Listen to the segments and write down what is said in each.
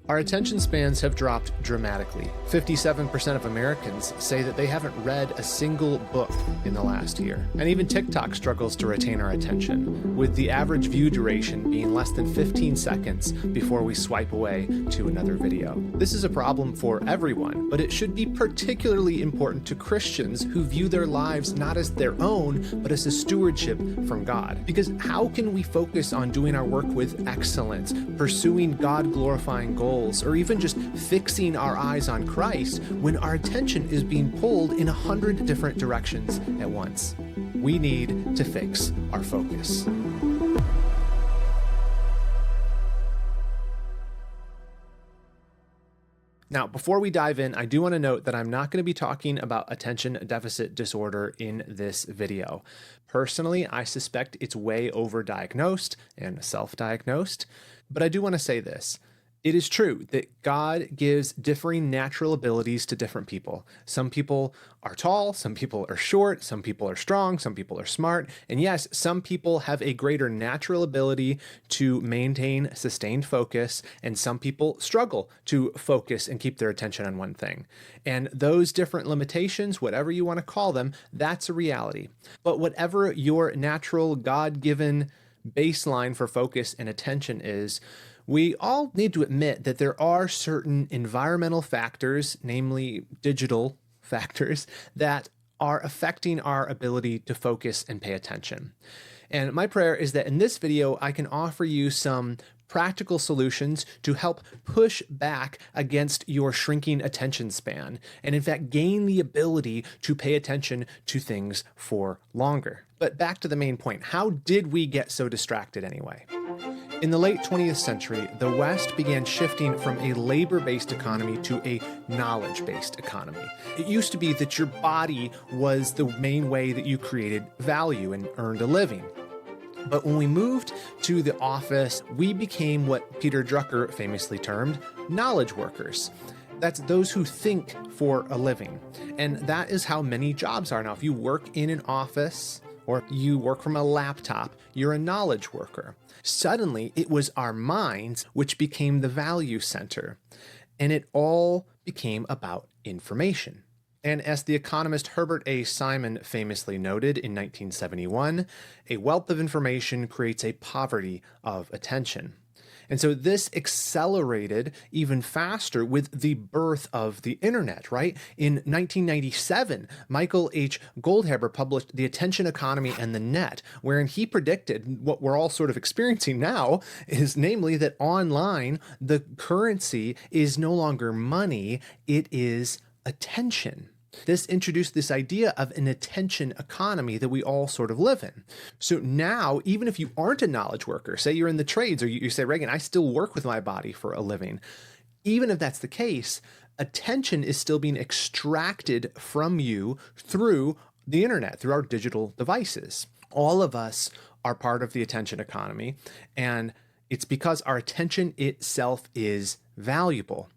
Our attention spans have dropped dramatically. 57% of Americans say that they haven't read a single book in the last year. And even TikTok struggles to retain our attention, with the average view duration being less than 15 seconds before we swipe away to another video. This is a problem for everyone, but it should be particularly important to Christians who view their lives not as their own, but as a stewardship from God. Because how can we focus on doing our work with excellence, pursuing God-glorifying goals, or even just fixing our eyes on Christ when our attention is being pulled in 100 different directions at once? We need to fix our focus. Now, before we dive in, I do want to note that I'm not going to be talking about attention deficit disorder in this video. Personally, I suspect it's way overdiagnosed and self-diagnosed, but I do want to say this. It is true that God gives differing natural abilities to different people. Some people are tall, some people are short, some people are strong, some people are smart. And yes, some people have a greater natural ability to maintain sustained focus, and some people struggle to focus and keep their attention on one thing. And those different limitations, whatever you want to call them, that's a reality. But whatever your natural God-given baseline for focus and attention is, we all need to admit that there are certain environmental factors, namely digital factors, that are affecting our ability to focus and pay attention. And my prayer is that in this video, I can offer you some practical solutions to help push back against your shrinking attention span, and in fact, gain the ability to pay attention to things for longer. But back to the main point, how did we get so distracted anyway? In the late 20th century, the West began shifting from a labor-based economy to a knowledge-based economy. It used to be that your body was the main way that you created value and earned a living. But when we moved to the office, we became what Peter Drucker famously termed knowledge workers. That's those who think for a living. And that is how many jobs are now. If you work in an office or you work from a laptop, you're a knowledge worker. Suddenly, it was our minds which became the value center, and it all became about information. And as the economist Herbert A. Simon famously noted in 1971, a wealth of information creates a poverty of attention. And so this accelerated even faster with the birth of the internet, right? In 1997, Michael H. Goldhaber published The Attention Economy and the Net, wherein he predicted what we're all sort of experiencing now, is namely that online, the currency is no longer money, it is attention. This introduced this idea of an attention economy that we all sort of live in. So now, even if you aren't a knowledge worker, say you're in the trades, or you say, Reagan, I still work with my body for a living. Even if that's the case, attention is still being extracted from you through the internet, through our digital devices. All of us are part of the attention economy, and it's because our attention itself is valuable.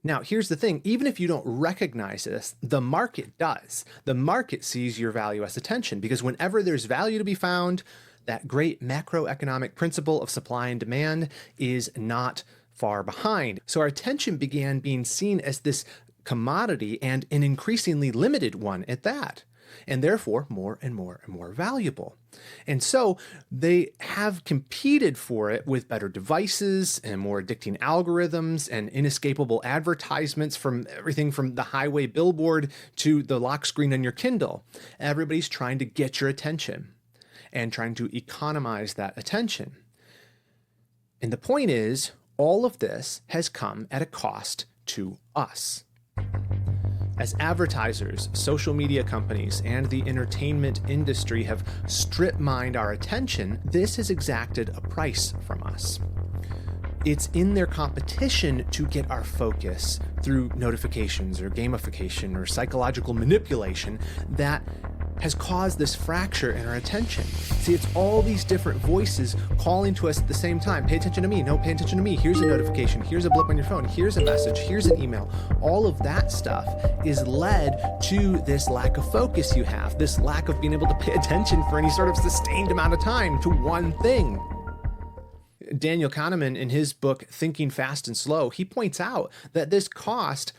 Now, here's the thing, even if you don't recognize this, the market does. The market sees your value as attention, because whenever there's value to be found, that great macroeconomic principle of supply and demand is not far behind. So our attention began being seen as this commodity, and an increasingly limited one at that, and therefore more and more and more valuable. And so they have competed for it with better devices and more addicting algorithms and inescapable advertisements, from everything from the highway billboard to the lock screen on your Kindle. Everybody's trying to get your attention and trying to economize that attention. And the point is, all of this has come at a cost to us. As advertisers, social media companies, and the entertainment industry have strip-mined our attention, this has exacted a price from us. It's in their competition to get our focus through notifications or gamification or psychological manipulation that has caused this fracture in our attention. See, it's all these different voices calling to us at the same time. Pay attention to me. No, pay attention to me. Here's a notification. Here's a blip on your phone. Here's a message. Here's an email. All of that stuff is led to this lack of focus you have, this lack of being able to pay attention for any sort of sustained amount of time to one thing. Daniel Kahneman, in his book, Thinking Fast and Slow, he points out that this cost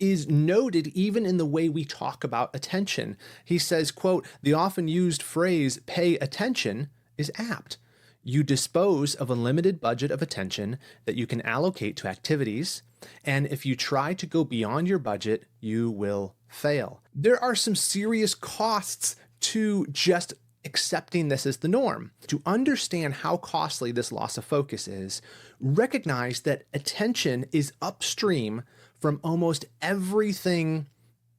is noted even in the way we talk about attention. He says, quote, "The often used phrase, pay attention, is apt. You dispose of a limited budget of attention that you can allocate to activities, and if you try to go beyond your budget, you will fail." There are some serious costs to just accepting this as the norm. To understand how costly this loss of focus is, recognize that attention is upstream from almost everything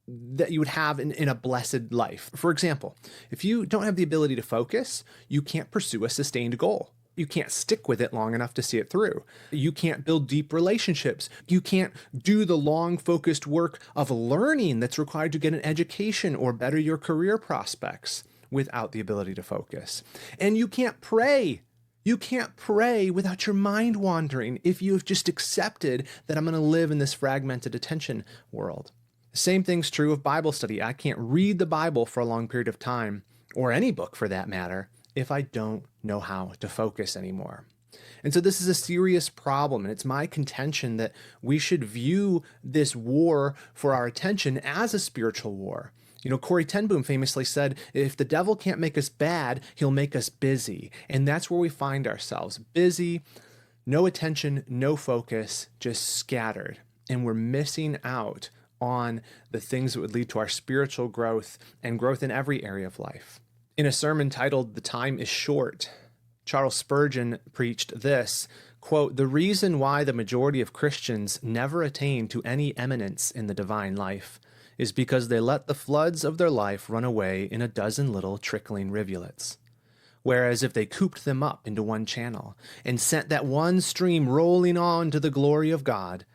that you would have in a blessed life. For example, if you don't have the ability to focus, you can't pursue a sustained goal. You can't stick with it long enough to see it through. You can't build deep relationships. You can't do the long focused work of learning that's required to get an education or better your career prospects without the ability to focus. And you can't pray. You can't pray without your mind wandering if you have just accepted that I'm going to live in this fragmented attention world. The same thing's true of Bible study. I can't read the Bible for a long period of time, or any book for that matter, if I don't know how to focus anymore. And so this is a serious problem, and it's my contention that we should view this war for our attention as a spiritual war. You know, Corrie ten Boom famously said, if the devil can't make us bad, he'll make us busy. And that's where we find ourselves, busy, no attention, no focus, just scattered. And we're missing out on the things that would lead to our spiritual growth and growth in every area of life. In a sermon titled, "The Time is Short," Charles Spurgeon preached this, quote, "The reason why the majority of Christians never attain to any eminence in the divine life is because they let the floods of their life run away in a dozen little trickling rivulets. Whereas if they cooped them up into one channel and sent that one stream rolling on to the glory of God,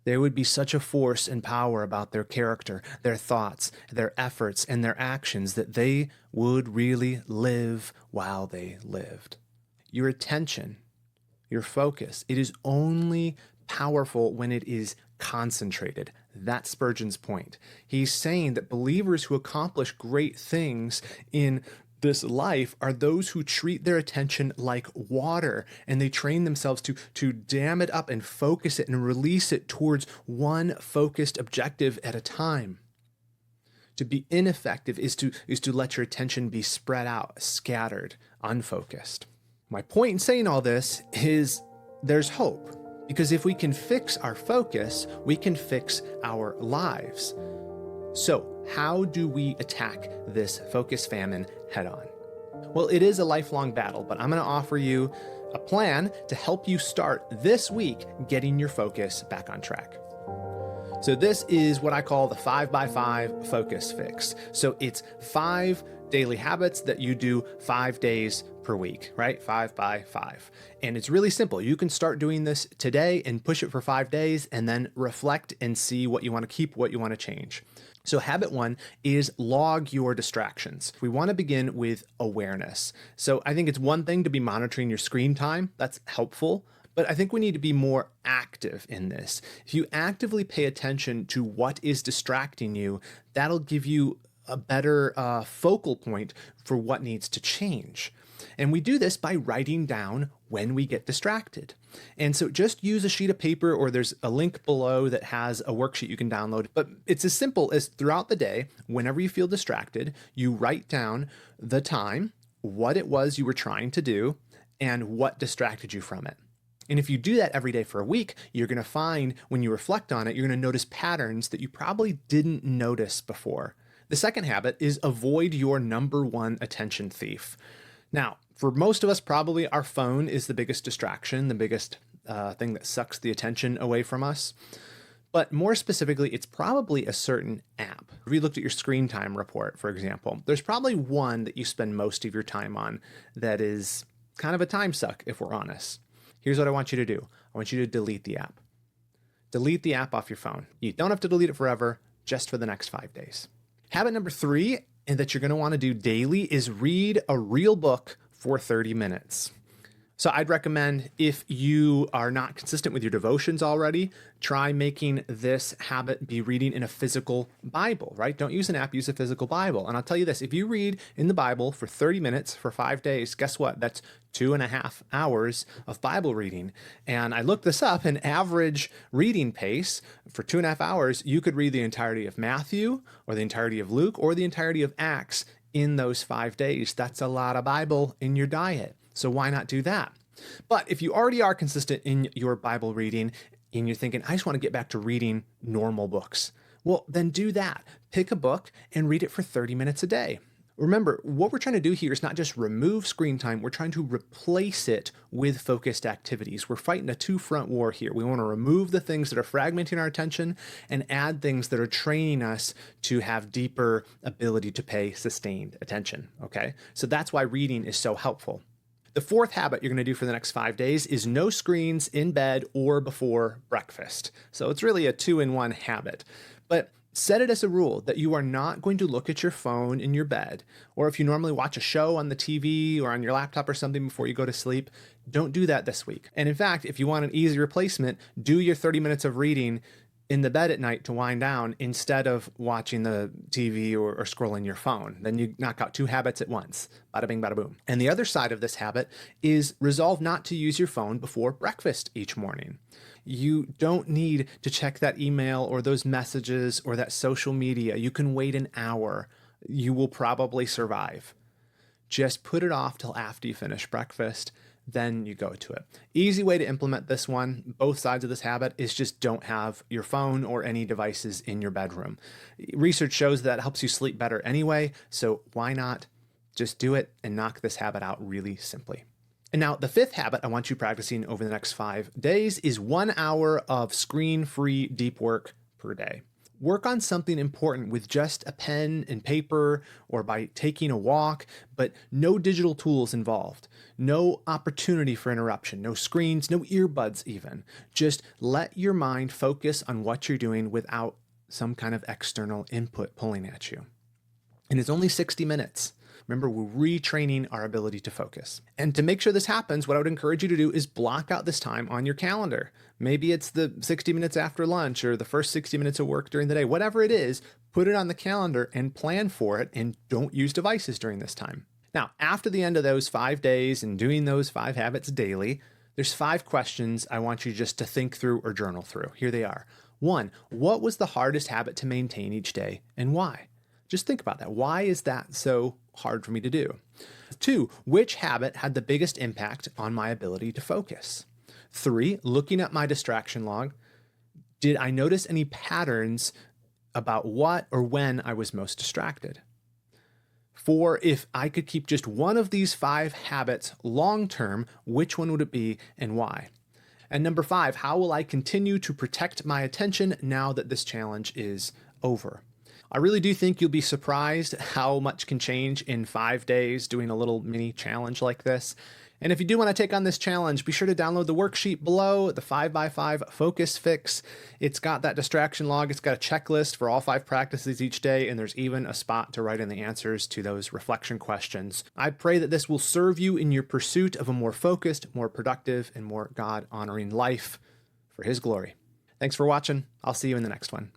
there would be such a force and power about their character, their thoughts, their efforts, and their actions that they would really live while they lived." Your attention, your focus, it is only powerful when it is concentrated. That's Spurgeon's point. He's saying that believers who accomplish great things in this life are those who treat their attention like water, and they train themselves to dam it up and focus it and release it towards one focused objective at a time. To be ineffective is to let your attention be spread out, scattered, unfocused. My point in saying all this is there's hope, because if we can fix our focus, we can fix our lives. So, how do we attack this focus famine head on? Well, it is a lifelong battle, but I'm going to offer you a plan to help you start this week getting your focus back on track. So this is what I call the 5x5 focus fix. So it's 5 daily habits that you do 5 days per week, right? 5x5. And it's really simple. You can start doing this today and push it for 5 days and then reflect and see what you want to keep, what you want to change. So habit 1 is log your distractions. We want to begin with awareness. So I think it's one thing to be monitoring your screen time. That's helpful. But I think we need to be more active in this. If you actively pay attention to what is distracting you, that'll give you a better focal point for what needs to change. And we do this by writing down when we get distracted. And so just use a sheet of paper, or there's a link below that has a worksheet you can download. But it's as simple as throughout the day, whenever you feel distracted, you write down the time, what it was you were trying to do, and what distracted you from it. And if you do that every day for a week, you're going to find when you reflect on it, you're going to notice patterns that you probably didn't notice before. The second habit is avoid your number one attention thief. Now, for most of us, probably our phone is the biggest distraction, the biggest thing that sucks the attention away from us. But more specifically, it's probably a certain app. If you looked at your screen time report, for example, there's probably one that you spend most of your time on that is kind of a time suck, if we're honest. Here's what I want you to do. I want you to delete the app. Delete the app off your phone. You don't have to delete it forever, just for the next 5 days. Habit number 3, and that you're going to want to do daily, is read a real book for 30 minutes. So I'd recommend, if you are not consistent with your devotions already, try making this habit be reading in a physical Bible, right? Don't use an app, use a physical Bible. And I'll tell you this, if you read in the Bible for 30 minutes for 5 days, guess what? That's 2.5 hours of Bible reading. And I looked this up, an average reading pace for 2.5 hours, you could read the entirety of Matthew or the entirety of Luke or the entirety of Acts in those 5 days. That's a lot of Bible in your diet. So why not do that? But if you already are consistent in your Bible reading and you're thinking, I just want to get back to reading normal books, well, then do that. Pick a book and read it for 30 minutes a day. Remember, what we're trying to do here is not just remove screen time, we're trying to replace it with focused activities. We're fighting a two-front war here. We want to remove the things that are fragmenting our attention and add things that are training us to have deeper ability to pay sustained attention, okay? So that's why reading is so helpful. The fourth habit you're going to do for the next 5 days is no screens in bed or before breakfast. So it's really a 2-in-1 habit. But set it as a rule that you are not going to look at your phone in your bed, or if you normally watch a show on the TV or on your laptop or something before you go to sleep, don't do that this week. And in fact, if you want an easy replacement, do your 30 minutes of reading in the bed at night to wind down instead of watching the TV or scrolling your phone. Then you knock out 2 habits at once. Bada bing, bada boom. And the other side of this habit is resolve not to use your phone before breakfast each morning. You don't need to check that email or those messages or that social media. You can wait an hour. You will probably survive. Just put it off till after you finish breakfast. Then you go to it. Easy way to implement this one, both sides of this habit, is just don't have your phone or any devices in your bedroom. Research shows that helps you sleep better anyway, so why not just do it and knock this habit out really simply. And now the fifth habit I want you practicing over the next 5 days is 1 hour of screen-free deep work per day. Work on something important with just a pen and paper or by taking a walk, but no digital tools involved. No opportunity for interruption, no screens, no earbuds even. Just let your mind focus on what you're doing without some kind of external input pulling at you. And it's only 60 minutes. Remember, we're retraining our ability to focus. And to make sure this happens, what I would encourage you to do is block out this time on your calendar. Maybe it's the 60 minutes after lunch or the first 60 minutes of work during the day. Whatever it is, put it on the calendar and plan for it, and don't use devices during this time. Now, after the end of those 5 days and doing those 5 habits daily, there's 5 questions I want you just to think through or journal through. Here they are. 1, what was the hardest habit to maintain each day and why? Just think about that. Why is that so hard for me to do? 2, which habit had the biggest impact on my ability to focus? 3, looking at my distraction log, did I notice any patterns about what or when I was most distracted? 4, if I could keep just one of these 5 habits long-term, which one would it be and why? And number 5, how will I continue to protect my attention now that this challenge is over? I really do think you'll be surprised how much can change in 5 days doing a little mini challenge like this. And if you do want to take on this challenge, be sure to download the worksheet below, the 5x5 Focus Fix. It's got that distraction log. It's got a checklist for all 5 practices each day, and there's even a spot to write in the answers to those reflection questions. I pray that this will serve you in your pursuit of a more focused, more productive, and more God-honoring life for His glory. Thanks for watching. I'll see you in the next one.